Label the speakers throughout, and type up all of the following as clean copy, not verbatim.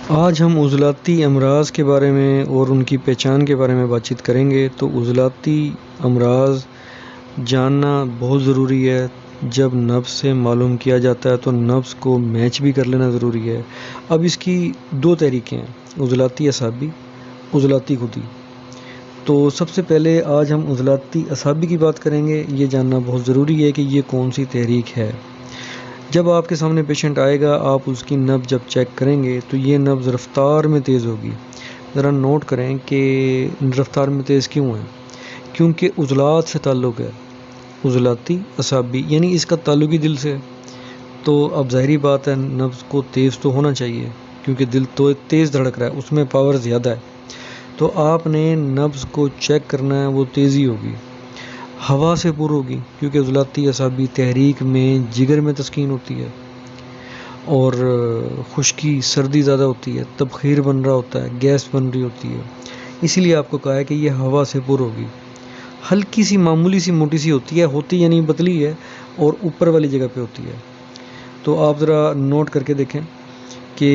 Speaker 1: آج ہم عضلاتی امراض کے بارے میں اور ان کی پہچان کے بارے میں بات چیت کریں گے۔ تو عضلاتی امراض جاننا بہت ضروری ہے۔ جب نبض سے معلوم کیا جاتا ہے تو نبض کو میچ بھی کر لینا ضروری ہے۔ اب اس کی دو طریقے ہیں، عضلاتی اعصابی، عضلاتی خودی۔ تو سب سے پہلے آج ہم عضلاتی اعصابی کی بات کریں گے۔ یہ جاننا بہت ضروری ہے کہ یہ کون سی تحریک ہے۔ جب آپ کے سامنے پیشنٹ آئے گا، آپ اس کی نبض جب چیک کریں گے تو یہ نبض رفتار میں تیز ہوگی۔ ذرا نوٹ کریں کہ رفتار میں تیز کیوں ہے؟ کیونکہ عضلات سے تعلق ہے، عضلاتی اعصابی، یعنی اس کا تعلق ہی دل سے ہے۔ تو اب ظاہری بات ہے نبض کو تیز تو ہونا چاہیے، کیونکہ دل تو تیز دھڑک رہا ہے، اس میں پاور زیادہ ہے۔ تو آپ نے نبض کو چیک کرنا ہے، وہ تیزی ہوگی، ہوا سے پر ہوگی، کیونکہ عضلاتی اعصابی تحریک میں جگر میں تسکین ہوتی ہے اور خشکی سردی زیادہ ہوتی ہے، تبخیر بن رہا ہوتا ہے، گیس بن رہی ہوتی ہے۔ اسی لیے آپ کو کہا ہے کہ یہ ہوا سے پر ہوگی، ہلکی سی معمولی سی موٹی سی ہوتی یعنی پتلی ہے اور اوپر والی جگہ پہ ہوتی ہے۔ تو آپ ذرا نوٹ کر کے دیکھیں کہ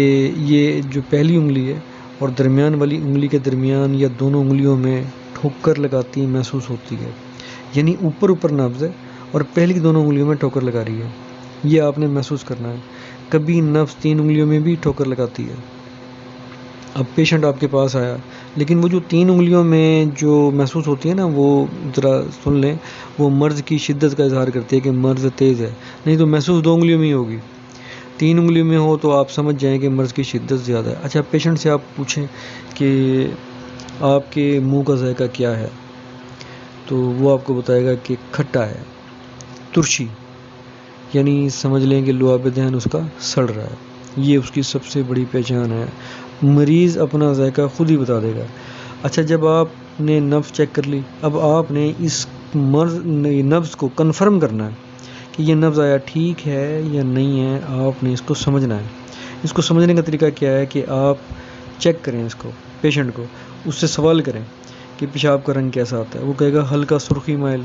Speaker 1: یہ جو پہلی انگلی ہے اور درمیان والی انگلی کے درمیان یا دونوں انگلیوں میں ٹھوکر لگاتی محسوس ہوتی ہے، یعنی اوپر نبض ہے اور پہلی دونوں انگلیوں میں ٹھوکر لگا رہی ہے، یہ آپ نے محسوس کرنا ہے۔ کبھی نبض 3 انگلیوں میں بھی ٹھوکر لگاتی ہے۔ اب پیشنٹ آپ کے پاس آیا، لیکن وہ جو 3 انگلیوں میں جو محسوس ہوتی ہے نا، وہ ذرا سن لیں، وہ مرض کی شدت کا اظہار کرتی ہے کہ مرض تیز ہے، نہیں تو محسوس 2 انگلیوں میں ہی ہوگی۔ 3 انگلیوں میں ہو تو آپ سمجھ جائیں کہ مرض کی شدت زیادہ ہے۔ اچھا، پیشنٹ سے آپ پوچھیں کہ آپ کے منہ کا ذائقہ کیا ہے، تو وہ آپ کو بتائے گا کہ کھٹا ہے، ترشی، یعنی سمجھ لیں کہ لعاب دہن اس کا سڑ رہا ہے۔ یہ اس کی سب سے بڑی پہچان ہے۔ مریض اپنا ذائقہ خود ہی بتا دے گا۔ اچھا، جب آپ نے نبض چیک کر لی، اب آپ نے اس نبض کو کنفرم کرنا ہے کہ یہ نبض آیا ٹھیک ہے یا نہیں ہے۔ آپ نے اس کو سمجھنا ہے۔ اس کو سمجھنے کا طریقہ کیا ہے کہ آپ چیک کریں اس کو، پیشنٹ کو، اس سے سوال کریں کہ پیشاب کا رنگ کیسا آتا ہے۔ وہ کہے گا ہلکا سرخی میل،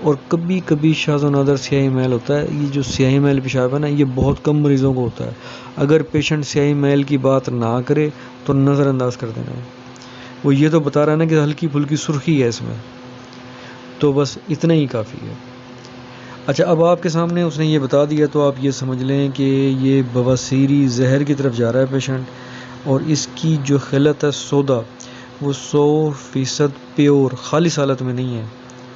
Speaker 1: اور کبھی کبھی شاذ و نادر سیاہی میل ہوتا ہے۔ یہ جو سیاہی میل پیشاب ہے نا، یہ بہت کم مریضوں کو ہوتا ہے۔ اگر پیشنٹ سیاہی میل کی بات نہ کرے تو نظر انداز کر دینا ہے۔ وہ یہ تو بتا رہا ہے نا کہ ہلکی پھلکی سرخی ہے اس میں، تو بس اتنا ہی کافی ہے۔ اچھا، اب آپ کے سامنے اس نے یہ بتا دیا تو آپ یہ سمجھ لیں کہ یہ بواسیری زہر کی طرف جا رہا ہے پیشنٹ، اور اس کی جو خلت ہے سودا، وہ 100% پیور خالص حالت میں نہیں ہے،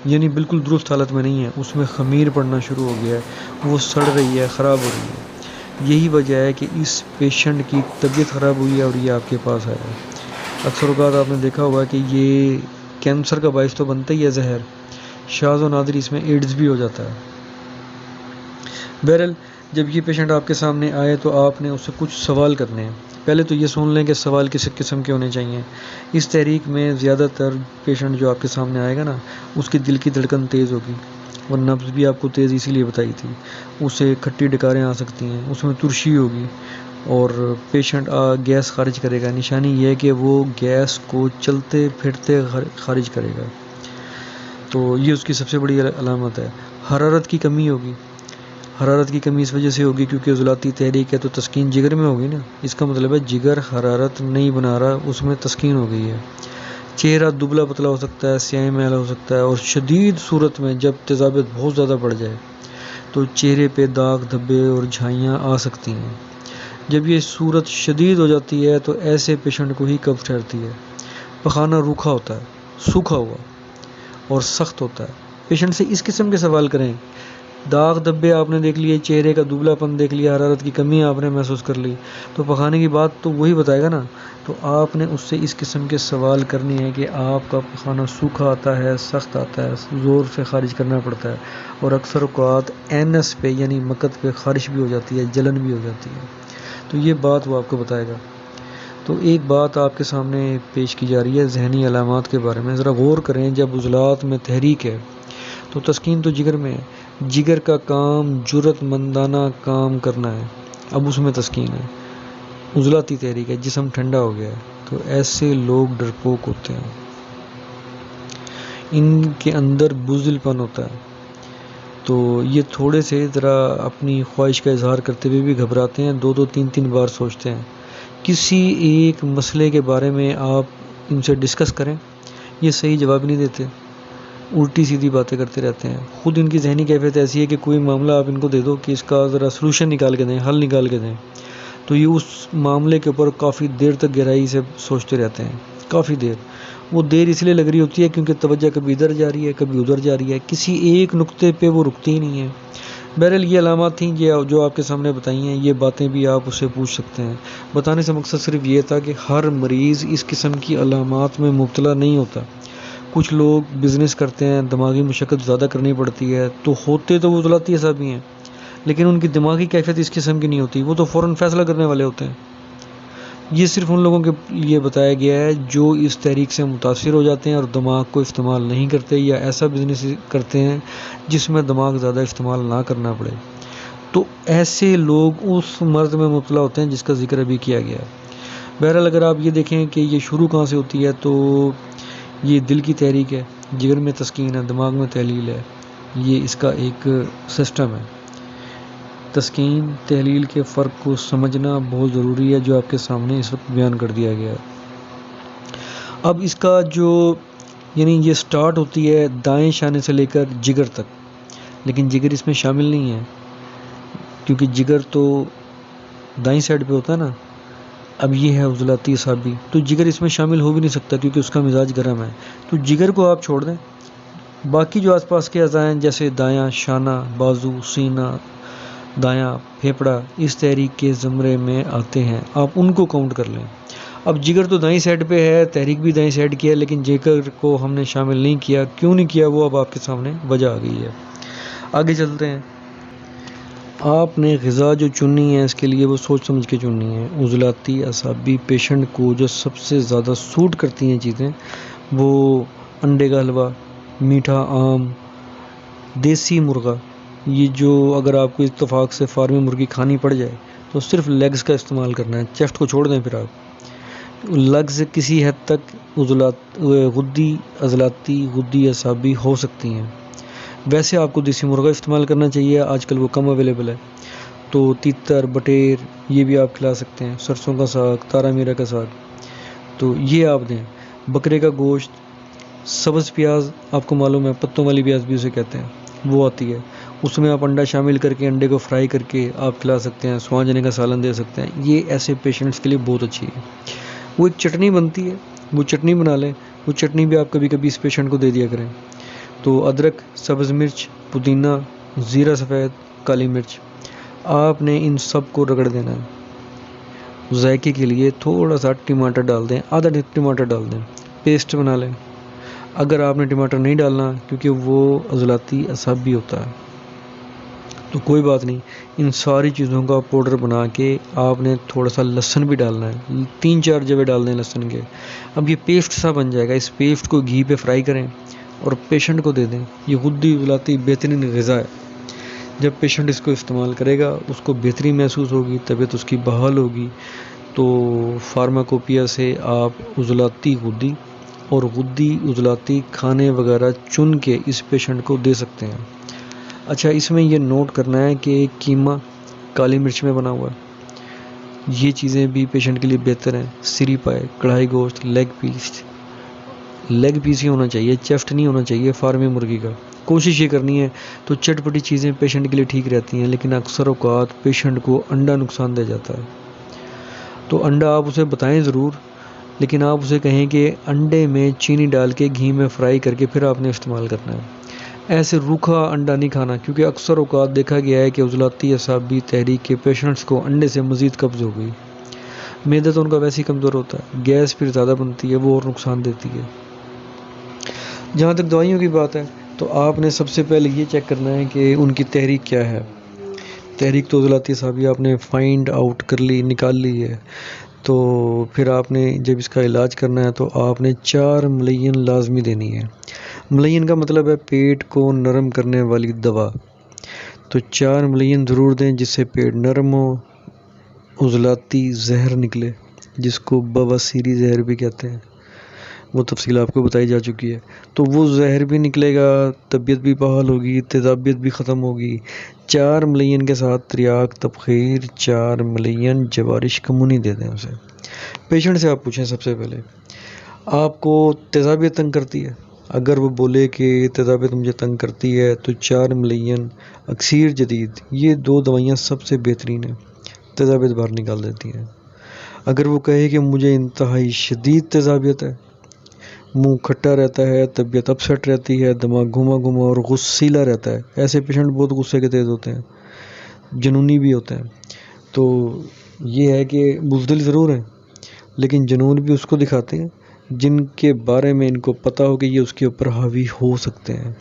Speaker 1: یعنی بالکل درست حالت میں نہیں ہے، اس میں خمیر پڑنا شروع ہو گیا ہے، وہ سڑ رہی ہے، خراب ہو رہی ہے۔ یہی وجہ ہے کہ اس پیشنٹ کی طبیعت خراب ہوئی ہے اور یہ آپ کے پاس آیا ہے۔ اکثر اوقات آپ نے دیکھا ہوا کہ یہ کینسر کا باعث تو بنتا ہی ہے زہر، شاذ و نادر اس میں ایڈز بھی ہو جاتا ہے۔ بہرحال جب یہ پیشنٹ آپ کے سامنے آئے تو آپ نے اس سے کچھ سوال کرنے ہیں۔ پہلے تو یہ سن لیں کہ سوال کس قسم کے ہونے چاہیے۔ اس تحریک میں زیادہ تر پیشنٹ جو آپ کے سامنے آئے گا نا، اس کی دل کی دھڑکن تیز ہوگی، اور نبض بھی آپ کو تیز اسی لیے بتائی تھی۔ اسے کھٹی ڈکاریں آ سکتی ہیں، اس میں ترشی ہوگی، اور پیشنٹ گیس خارج کرے گا۔ نشانی یہ ہے کہ وہ گیس کو چلتے پھرتے خارج کرے گا، تو یہ اس کی سب سے بڑی علامت ہے۔ حرارت کی کمی ہوگی۔ حرارت کی کمی اس وجہ سے ہوگی کیونکہ عضلاتی تحریک ہے تو تسکین جگر میں ہوگی نا، اس کا مطلب ہے جگر حرارت نہیں بنا رہا، اس میں تسکین ہو گئی ہے۔ چہرہ دبلا پتلا ہو سکتا ہے، سیاہ میل ہو سکتا ہے، اور شدید صورت میں جب تیزابیت بہت زیادہ بڑھ جائے تو چہرے پہ داغ دھبے اور جھائیاں آ سکتی ہیں۔ جب یہ صورت شدید ہو جاتی ہے تو ایسے پیشنٹ کو ہی قبض ٹھہرتی ہے۔ پخانہ روکھا ہوتا ہے، سوکھا ہوا اور سخت ہوتا ہے۔ پیشنٹ سے اس قسم کے سوال کریں۔ داغ دھبے آپ نے دیکھ لیے، چہرے کا دبلا پن دیکھ لیا، حرارت کی کمی آپ نے محسوس کر لی، تو پخانے کی بات تو وہی بتائے گا نا۔ تو آپ نے اس سے اس قسم کے سوال کرنے ہیں کہ آپ کا پخانہ سوکھا آتا ہے، سخت آتا ہے، زور سے خارج کرنا پڑتا ہے، اور اکثر اوقات اینس پہ یعنی مکت پہ خارش بھی ہو جاتی ہے، جلن بھی ہو جاتی ہے۔ تو یہ بات وہ آپ کو بتائے گا۔ تو ایک بات آپ کے سامنے پیش کی جا رہی ہے ذہنی علامات کے بارے میں، ذرا غور کریں۔ جب عضلات میں تحریک ہے تو تسکین تو جگر میں ہے، جگر کا کام جرات مندانہ کام کرنا ہے، اب اس میں تسکین ہے۔ عضلاتی تحریک ہے، جسم ٹھنڈا ہو گیا ہے، تو ایسے لوگ ڈرپوک ہوتے ہیں، ان کے اندر بزدل پن ہوتا ہے، تو یہ تھوڑے سے ذرا اپنی خواہش کا اظہار کرتے ہوئے بھی گھبراتے ہیں، 2-2 3-3 بار سوچتے ہیں کسی ایک مسئلے کے بارے میں آپ ان سے ڈسکس کریں، یہ صحیح جواب نہیں دیتے، الٹی سیدھی باتیں کرتے رہتے ہیں. خود ان کی ذہنی کیفیت ایسی ہے کہ کوئی معاملہ آپ ان کو دے دو کہ اس کا ذرا سلوشن نکال کے دیں، حل نکال کے دیں، تو یہ اس معاملے کے اوپر کافی دیر تک گہرائی سے سوچتے رہتے ہیں. کافی دیر، وہ دیر اس لیے لگ رہی ہوتی ہے کیونکہ توجہ کبھی ادھر جا رہی ہے کبھی ادھر جا رہی ہے، کسی ایک نقطے پہ وہ رکتی ہی نہیں ہے. بہرحال یہ علامات تھیں جو آپ کے سامنے بتائی ہیں، یہ باتیں بھی آپ اس سے پوچھ سکتے ہیں. بتانے سے مقصد صرف یہ تھا کہ ہر مریض اس قسم کی علامات میں مبتلا نہیں ہوتا. کچھ لوگ بزنس کرتے ہیں، دماغی مشقت زیادہ کرنی پڑتی ہے، تو ہوتے تو وہ عضلاتی اعصابی ہیں، لیکن ان کی دماغی کیفیت اس قسم کی نہیں ہوتی، وہ تو فوراً فیصلہ کرنے والے ہوتے ہیں. یہ صرف ان لوگوں کے لیے بتایا گیا ہے جو اس تحریک سے متاثر ہو جاتے ہیں اور دماغ کو استعمال نہیں کرتے، یا ایسا بزنس کرتے ہیں جس میں دماغ زیادہ استعمال نہ کرنا پڑے. تو ایسے لوگ اس مرض میں مبتلا ہوتے ہیں جس کا ذکر ابھی کیا گیا ہے. بہرحال اگر آپ یہ دیکھیں کہ یہ شروع کہاں سے ہوتی ہے، تو یہ دل کی تحریک ہے، جگر میں تسکین ہے، دماغ میں تحلیل ہے. یہ اس کا ایک سسٹم ہے. تسکین تحلیل کے فرق کو سمجھنا بہت ضروری ہے، جو آپ کے سامنے اس وقت بیان کر دیا گیا ہے. اب اس کا یعنی یہ سٹارٹ ہوتی ہے دائیں شانے سے لے کر جگر تک، لیکن جگر اس میں شامل نہیں ہے کیونکہ جگر تو دائیں سائڈ پہ ہوتا ہے نا. اب یہ ہے عضلاتی اعصابی، تو جگر اس میں شامل ہو بھی نہیں سکتا کیونکہ اس کا مزاج گرم ہے. تو جگر کو آپ چھوڑ دیں، باقی جو آس پاس کے اعضاء ہیں جیسے دایاں شانہ، بازو، سینہ، دایاں پھیپڑا اس تحریک کے زمرے میں آتے ہیں، آپ ان کو کاؤنٹ کر لیں. اب جگر تو دائیں سائڈ پہ ہے، تحریک بھی دائیں سائڈ کی ہے، لیکن جگر کو ہم نے شامل نہیں کیا. کیوں نہیں کیا وہ اب آپ کے سامنے وجہ آ گئی ہے. آگے چلتے ہیں. آپ نے غذا جو چننی ہے اس کے لیے وہ سوچ سمجھ کے چننی ہے. عضلاتی اعصابی پیشنٹ کو جو سب سے زیادہ سوٹ کرتی ہیں چیزیں، وہ انڈے کا حلوہ، میٹھا آم، دیسی مرغا. یہ جو اگر آپ کو اتفاق سے فارمی مرغی کھانی پڑ جائے تو صرف لیگز کا استعمال کرنا ہے، چیسٹ کو چھوڑ دیں. پھر آپ لیگز کسی حد تک عضلاتی غدی اعصابی ہو سکتی ہیں. ویسے آپ کو دیسی مرغا استعمال کرنا چاہیے، آج کل وہ کم اویلیبل ہے. تو تیتر، بٹیر یہ بھی آپ کھلا سکتے ہیں، سرسوں کا ساگ، تارا میرا کا ساگ، تو یہ آپ دیں. بکرے کا گوشت، سبز پیاز، آپ کو معلوم ہے پتوں والی پیاز بھی اسے کہتے ہیں، وہ آتی ہے، اس میں آپ انڈا شامل کر کے انڈے کو فرائی کر کے آپ کھلا سکتے ہیں. سوانجنے کا سالن دے سکتے ہیں. یہ ایسے پیشنٹس کے لیے بہت اچھی ہے. وہ ایک چٹنی بنتی ہے، وہ چٹنی بنا لیں، وہ چٹنی بھی آپ کبھی کبھی اس پیشنٹ کو دے دیا کریں. تو ادرک، سبز مرچ، پودینہ، زیرہ سفید، کالی مرچ، آپ نے ان سب کو رگڑ دینا ہے. ذائقے کے لیے تھوڑا سا ٹماٹر ڈال دیں، آدھا ٹماٹر ڈال دیں، پیسٹ بنا لیں. اگر آپ نے ٹماٹر نہیں ڈالنا کیونکہ وہ عضلاتی اعصابی ہوتا ہے تو کوئی بات نہیں، ان ساری چیزوں کا پاؤڈر بنا کے آپ نے تھوڑا سا لہسن بھی ڈالنا ہے، 3-4 جوے ڈال دیں لہسن کے. اب یہ پیسٹ سا بن جائے گا، اس پیسٹ کو گھی پہ فرائی کریں اور پیشنٹ کو دے دیں. یہ غدی عضلاتی بہترین غذا ہے. جب پیشنٹ اس کو استعمال کرے گا اس کو بہتری محسوس ہوگی، طبیعت اس کی بحال ہوگی. تو فارماکوپیا سے آپ عضلاتی غدی اور غدی عضلاتی کھانے وغیرہ چن کے اس پیشنٹ کو دے سکتے ہیں. اچھا، اس میں یہ نوٹ کرنا ہے کہ قیمہ کالی مرچ میں بنا ہوا ہے، یہ چیزیں بھی پیشنٹ کے لیے بہتر ہیں. سری پائے، کڑھائی گوشت، لیگ پیس ہی ہونا چاہیے، چیسٹ نہیں ہونا چاہیے فارمی مرغی کا. کوشش یہ کرنی ہے. تو چٹپٹی چیزیں پیشنٹ کے لیے ٹھیک رہتی ہیں، لیکن اکثر اوقات پیشنٹ کو انڈا نقصان دہ جاتا ہے. تو انڈا آپ اسے بتائیں ضرور، لیکن آپ اسے کہیں کہ انڈے میں چینی ڈال کے گھی میں فرائی کر کے پھر آپ نے استعمال کرنا ہے. ایسے روکھا انڈا نہیں کھانا، کیونکہ اکثر اوقات دیکھا گیا ہے کہ عضلاتی اعصابی تحریک کے پیشنٹس کو انڈے سے مزید قبض ہو گئی. معدہ تو ان کا ویسے ہی کمزور ہوتا ہے، گیس پھر زیادہ بنتی ہے، وہ اور نقصان دیتی ہے. جہاں تک دوائیوں کی بات ہے تو آپ نے سب سے پہلے یہ چیک کرنا ہے کہ ان کی تحریک کیا ہے. تحریک تو عضلاتی اعصابی آپ نے فائنڈ آؤٹ کر لی، نکال لی ہے. تو پھر آپ نے جب اس کا علاج کرنا ہے تو آپ نے 4 ملین لازمی دینی ہے. ملین کا مطلب ہے پیٹ کو نرم کرنے والی دوا. تو 4 ملین ضرور دیں جس سے پیٹ نرم ہو. عضلاتی زہر نکلے جس کو بواسیری زہر بھی کہتے ہیں، وہ تفصیل آپ کو بتائی جا چکی ہے. تو وہ زہر بھی نکلے گا، طبیعت بھی بحال ہوگی، تیزابیت بھی ختم ہوگی. 4 ملین کے ساتھ تریاک، تبخیر، 4 ملین جوارش کمونی دے دیں اسے. پیشنٹ سے آپ پوچھیں سب سے پہلے آپ کو تیزابیت تنگ کرتی ہے؟ اگر وہ بولے کہ تیزابیت مجھے تنگ کرتی ہے تو 4 ملین اکسیر جدید یہ 2 دوائیاں سب سے بہترین ہیں، تیزابیت باہر نکال دیتی ہیں۔ اگر وہ کہے کہ مجھے انتہائی شدید تیزابیت ہے، منہ کھٹا رہتا ہے، طبیعت اپسٹ رہتی ہے، دماغ گھما گھما اور غصیلا رہتا ہے، ایسے پیشنٹ بہت غصے کے تیز ہوتے ہیں، جنونی بھی ہوتے ہیں، تو یہ ہے کہ بزدل ضرور ہیں لیکن جنون بھی اس کو دکھاتے ہیں جن کے بارے میں ان کو پتہ ہو کہ یہ اس کے اوپر حاوی ہو سکتے ہیں۔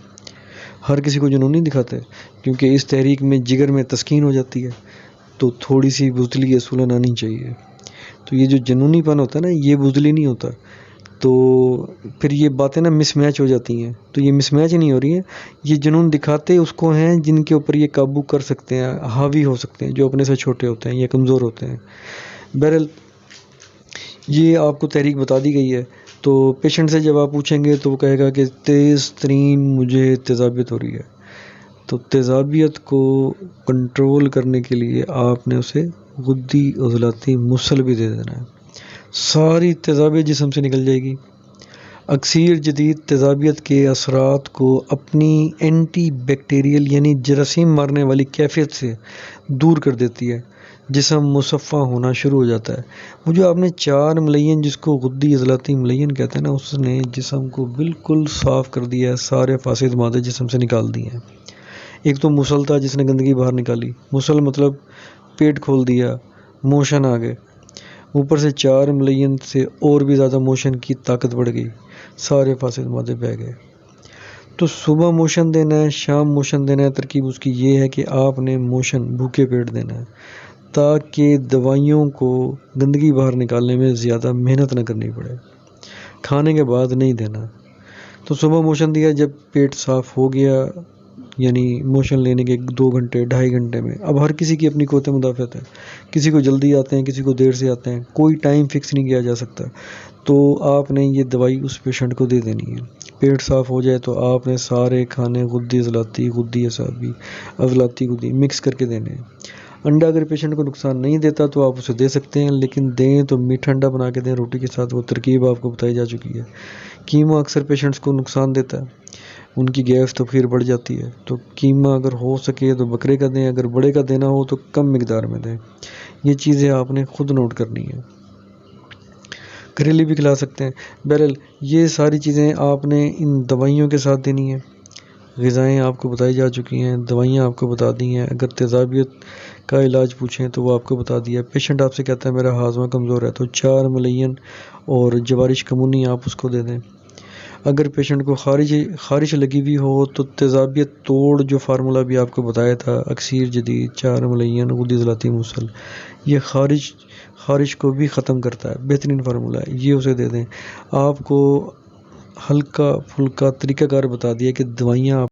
Speaker 1: ہر کسی کو جنون نہیں دکھاتے کیونکہ اس تحریک میں جگر میں تسکین ہو جاتی ہے، تو تھوڑی سی بزدلی اصولاً آنی چاہیے۔ تو یہ جو جنونی پن ہوتا ہے نا، یہ بزدلی نہیں ہوتا، تو پھر یہ باتیں نا مس میچ ہو جاتی ہیں، تو یہ مس میچ نہیں ہو رہی ہیں، یہ جنون دکھاتے اس کو ہیں جن کے اوپر یہ قابو کر سکتے ہیں، حاوی ہو سکتے ہیں، جو اپنے سے چھوٹے ہوتے ہیں یا کمزور ہوتے ہیں۔ بہرحال یہ آپ کو تحریک بتا دی گئی ہے، تو پیشنٹ سے جب آپ پوچھیں گے تو وہ کہے گا کہ تیز ترین مجھے تیزابیت ہو رہی ہے، تو تیزابیت کو کنٹرول کرنے کے لیے آپ نے اسے غدی عضلاتی مسل بھی دے دینا ہے، ساری تیزابیت جسم سے نکل جائے گی۔ اکسیر جدید تیزابیت کے اثرات کو اپنی اینٹی بیکٹیریل یعنی جراثیم مارنے والی کیفیت سے دور کر دیتی ہے، جسم مصفہ ہونا شروع ہو جاتا ہے۔ وہ جو آپ نے 4 ملین جس کو غدی عضلاتی ملین کہتے ہیں نا، اس نے جسم کو بالکل صاف کر دیا ہے، سارے فاسد مادے جسم سے نکال دیے ہیں۔ ایک تو مسل تھا جس نے گندگی باہر نکالی، مسل مطلب پیٹ کھول دیا، موشن آ گئے، اوپر سے 4 ملین سے اور بھی زیادہ موشن کی طاقت بڑھ گئی، سارے فاسد مادے بہہ گئے۔ تو صبح موشن دینا ہے، شام موشن دینا ہے، ترکیب اس کی یہ ہے کہ آپ نے موشن بھوکے پیٹ دینا ہے تاکہ دوائیوں کو گندگی باہر نکالنے میں زیادہ محنت نہ کرنی پڑے، کھانے کے بعد نہیں دینا۔ تو صبح موشن دیا، جب پیٹ صاف ہو گیا، یعنی موشن لینے کے 2 گھنٹے 2.5 گھنٹے میں، اب ہر کسی کی اپنی قوت مدافعت ہے، کسی کو جلدی آتے ہیں، کسی کو دیر سے آتے ہیں، کوئی ٹائم فکس نہیں کیا جا سکتا، تو آپ نے یہ دوائی اس پیشنٹ کو دے دینی ہے۔ پیٹ صاف ہو جائے تو آپ نے سارے کھانے غدی عضلاتی، غدی اعصابی، عضلاتی غدی مکس کر کے دینے ہیں۔ انڈا اگر پیشنٹ کو نقصان نہیں دیتا تو آپ اسے دے سکتے ہیں، لیکن دیں تو میٹھا انڈا بنا کے دیں روٹی کے ساتھ، وہ ترکیب آپ کو بتائی جا چکی ہے۔ کیما اکثر پیشنٹس کو نقصان دیتا ہے، ان کی گیس تو پھر بڑھ جاتی ہے، تو کیما اگر ہو سکے تو بکرے کا دیں، اگر بڑے کا دینا ہو تو کم مقدار میں دیں۔ یہ چیزیں آپ نے خود نوٹ کرنی ہیں۔ کریلی بھی کھلا سکتے ہیں۔ بہرحال یہ ساری چیزیں آپ نے ان دوائیوں کے ساتھ دینی ہیں۔ غذائیں آپ کو بتائی جا چکی ہیں، دوائیاں آپ کو بتا دی ہیں، اگر تیزابیت کا علاج پوچھیں تو وہ آپ کو بتا دیا۔ پیشنٹ آپ سے کہتا ہے میرا ہاضمہ کمزور ہے، تو 4 ملین اور جوارش کمونی آپ اس کو دے دیں۔ اگر پیشنٹ کو خارش لگی ہوئی ہو تو تیزابیت توڑ جو فارمولا بھی آپ کو بتایا تھا، اکسیر جدید 4 ملین غدی عضلاتی مسل، یہ خارش کو بھی ختم کرتا ہے، بہترین فارمولا ہے، یہ اسے دے دیں۔ آپ کو ہلکا پھلکا طریقہ کار بتا دیا کہ دوائیاں